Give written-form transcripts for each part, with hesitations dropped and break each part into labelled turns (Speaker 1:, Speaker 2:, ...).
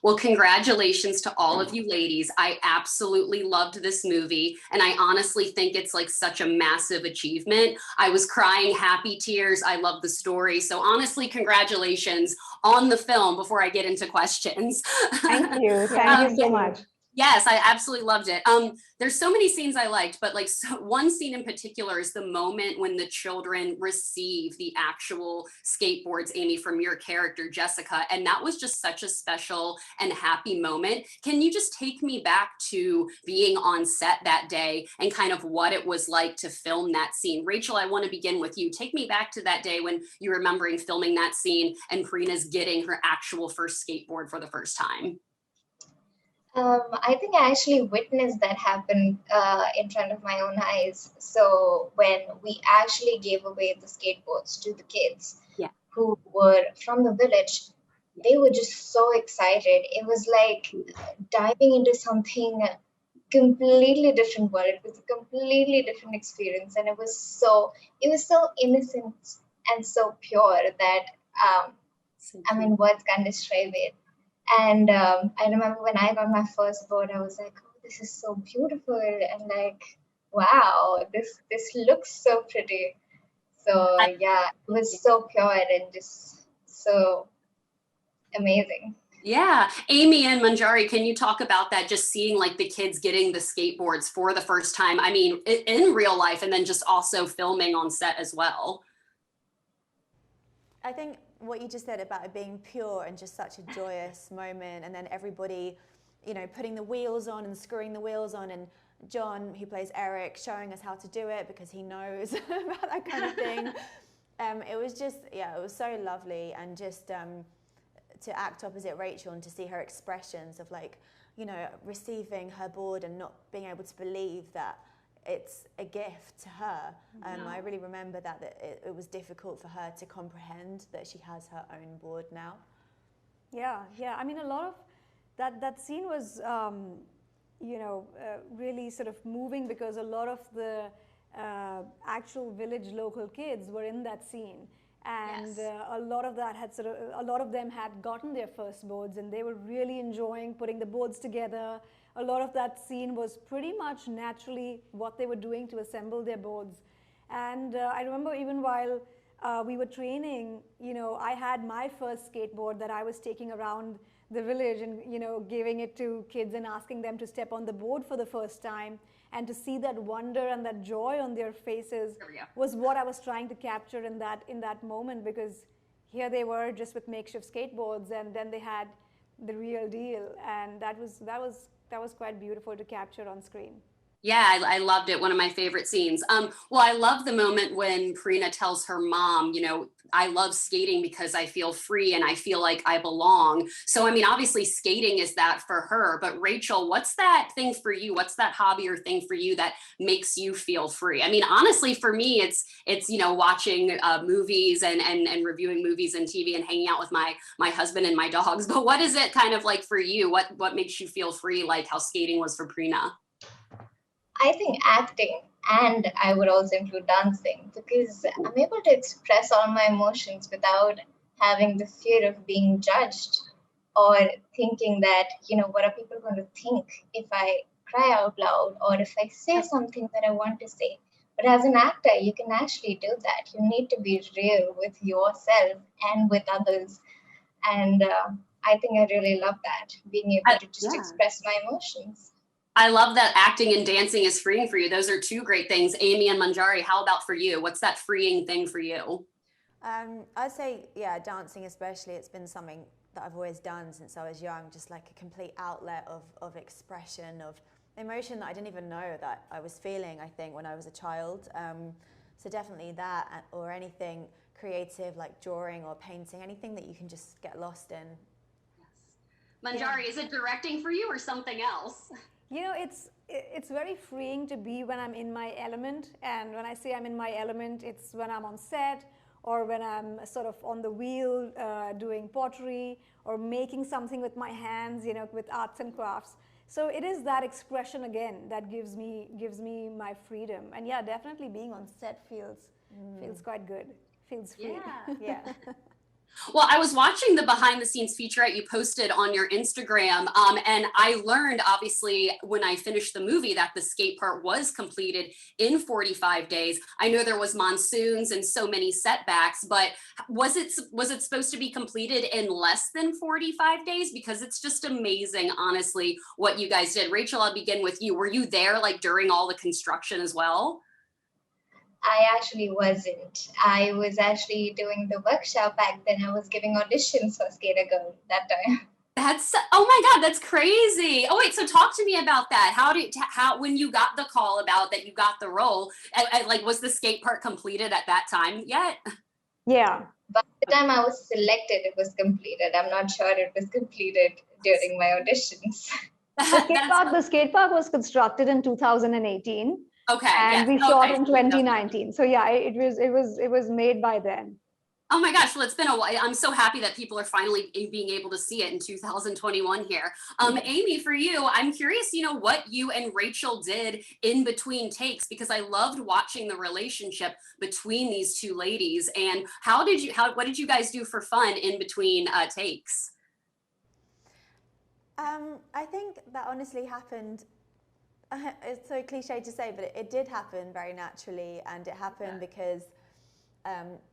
Speaker 1: Well, congratulations to all of you ladies. I absolutely loved this movie, and I honestly think it's like such a massive achievement. I was crying happy tears. I love the story. So honestly, congratulations on the film before I get into questions.
Speaker 2: Thank you. Thank you so much.
Speaker 1: Yes, I absolutely loved it. There's so many scenes I liked, but like one scene in particular is the moment when the children receive the actual skateboards, Amy, from your character, Jessica. And that was just such a special and happy moment. Can you just take me back to being on set that day and kind of what it was like to film that scene? Rachel, I want to begin with you. Take me back to that day when you're remembering filming that scene and Karina's getting her actual first skateboard for the first time.
Speaker 3: I think I actually witnessed that happen in front of my own eyes. So when we actually gave away the skateboards to the kids who were from the village, they were just so excited. It was like diving into something completely different world. It was a completely different experience, and it was so innocent and so pure that I mean, words can't describe it. And I remember when I got my first board, I was like, oh, this is so beautiful. And like, wow, this looks so pretty. So yeah, it was so pure and just so amazing.
Speaker 1: Yeah. Amy and Manjari, can you talk about that? Just seeing like the kids getting the skateboards for the first time. I mean, in real life, and then just also filming on set as well.
Speaker 4: I think what you just said about it being pure and just such a joyous moment, and then everybody, you know, putting the wheels on and screwing the wheels on, and John, who plays Eric, showing us how to do it because he knows about that kind of thing. It was just, yeah, it was so lovely, and just to act opposite Rachel and to see her expressions of like, you know, receiving her board and not being able to believe that it's a gift to her. I really remember that it was difficult for her to comprehend that she has her own board now.
Speaker 5: Yeah. I mean, a lot of that scene was, you know, really sort of moving because a lot of the actual village local kids were in that scene. And a lot of that had a lot of them had gotten their first boards, and they were really enjoying putting the boards together. A lot of that scene was pretty much naturally what they were doing to assemble their boards. And I remember even while we were training, you know, I had my first skateboard that I was taking around the village and, you know, giving it to kids and asking them to step on the board for the first time. And to see that wonder and that joy on their faces was what I was trying to capture in that moment, because here they were just with makeshift skateboards, and then they had the real deal, and that was quite beautiful to capture on screen.
Speaker 1: Yeah, I loved it. One of my favorite scenes. Well, I love the moment when Karina tells her mom, you know, I love skating because I feel free and I feel like I belong. So, I mean, obviously skating is that for her, but Rachel, what's that thing for you? What's that hobby or thing for you that makes you feel free? I mean, honestly, for me, it's, you know, watching movies and reviewing movies and TV and hanging out with my husband and my dogs. But what is it kind of like for you? What makes you feel free, like how skating was for Prina?
Speaker 3: I think acting, and I would also include dancing, because I'm able to express all my emotions without having the fear of being judged or thinking that, you know, what are people going to think if I cry out loud or if I say something that I want to say. But as an actor, you can actually do that. You need to be real with yourself and with others. And I think I really love that, being able to just express my emotions.
Speaker 1: I love that acting and dancing is freeing for you. Those are two great things. Amy and Manjari, how about for you? What's that freeing thing for you?
Speaker 4: I'd say, yeah, dancing especially. It's been something that I've always done since I was young, just like a complete outlet of expression, of emotion that I didn't even know that I was feeling, I think, when I was a child. So definitely that, or anything creative like drawing or painting, anything that you can just get lost in.
Speaker 1: Yes. Manjari, is it directing for you or something else?
Speaker 5: You know, it's very freeing to be when I'm in my element. And when I say I'm in my element, it's when I'm on set or when I'm sort of on the wheel doing pottery or making something with my hands, you know, with arts and crafts. So it is that expression again that gives me my freedom. And yeah, definitely being on set feels quite good. Feels free.
Speaker 4: Yeah.
Speaker 1: Well, I was watching the behind the scenes featurette you posted on your Instagram, and I learned obviously when I finished the movie that the skate park was completed in 45 days. I know there was monsoons and so many setbacks, but was it supposed to be completed in less than 45 days? Because it's just amazing, honestly, what you guys did. Rachel, I'll begin with you. Were you there like during all the construction as well?
Speaker 3: I actually wasn't. I was actually doing the workshop back then. I was giving auditions for Skater Girl that time.
Speaker 1: Oh my God, that's crazy. Oh wait, so talk to me about that. When you got the call about that you got the role, like was the skate park completed at that time yet?
Speaker 2: Yeah.
Speaker 3: By the time I was selected, it was completed. I'm not sure it was completed during my auditions.
Speaker 2: The skate park was constructed in 2018.
Speaker 1: Okay.
Speaker 2: And
Speaker 1: yes.
Speaker 2: we shot
Speaker 1: Okay.
Speaker 2: in 2019. So yeah, it was made by then.
Speaker 1: Oh my gosh, well, it's been a while. I'm so happy that people are finally being able to see it in 2021 here. Amy, for you, I'm curious, what you and Rachel did in between takes, because I loved watching the relationship between these two ladies. And what did you guys do for fun in between takes?
Speaker 4: I think that honestly happened. It's so cliche to say, but it did happen very naturally, and it happened because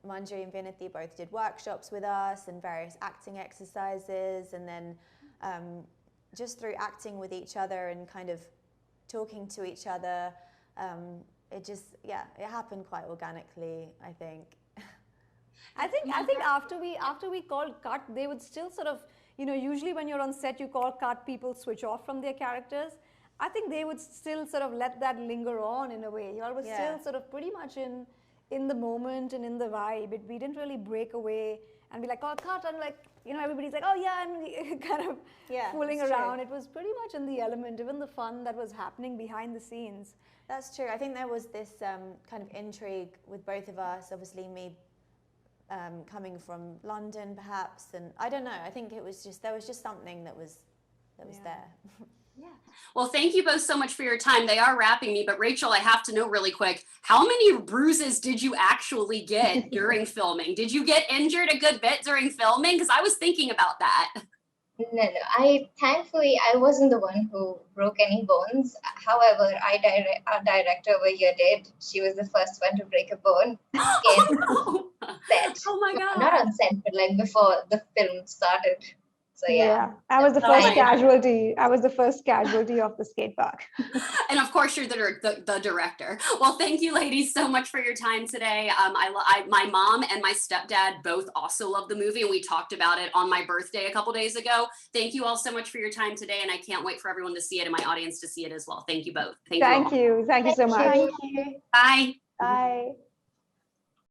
Speaker 4: Manjari and Vinithy both did workshops with us and various acting exercises, and then just through acting with each other and kind of talking to each other, it happened quite organically, I think.
Speaker 5: I think after we called cut, they would still sort of, usually when you're on set, you call cut, people switch off from their characters. I think they would still sort of let that linger on in a way. You all were still sort of pretty much in the moment and in the vibe. We didn't really break away and be like, oh, cut, and like, everybody's like, oh yeah, and kind of fooling around. It was pretty much in the element, even the fun that was happening behind the scenes.
Speaker 4: That's true. I think there was this kind of intrigue with both of us. Obviously, me coming from London, perhaps, and I don't know. I think there was just something that was there.
Speaker 1: Yeah. Well, thank you both so much for your time. They are wrapping me, but Rachel, I have to know really quick, how many bruises did you actually get during filming? Did you get injured a good bit during filming? Because I was thinking about that.
Speaker 3: No. Thankfully, I wasn't the one who broke any bones. However, our director over here did. She was the first one to break a bone in set.
Speaker 1: Oh my God.
Speaker 3: Not on set, but like before the film started. So yeah.
Speaker 2: I was the first casualty. I was the first casualty of the skate park.
Speaker 1: And of course, you're the director. Well, thank you, ladies, so much for your time today. My mom and my stepdad both also love the movie, and we talked about it on my birthday a couple days ago. Thank you all so much for your time today, and I can't wait for everyone to see it and my audience to see it as well. Thank you both.
Speaker 2: Thank you so much.
Speaker 1: Bye.
Speaker 2: Bye.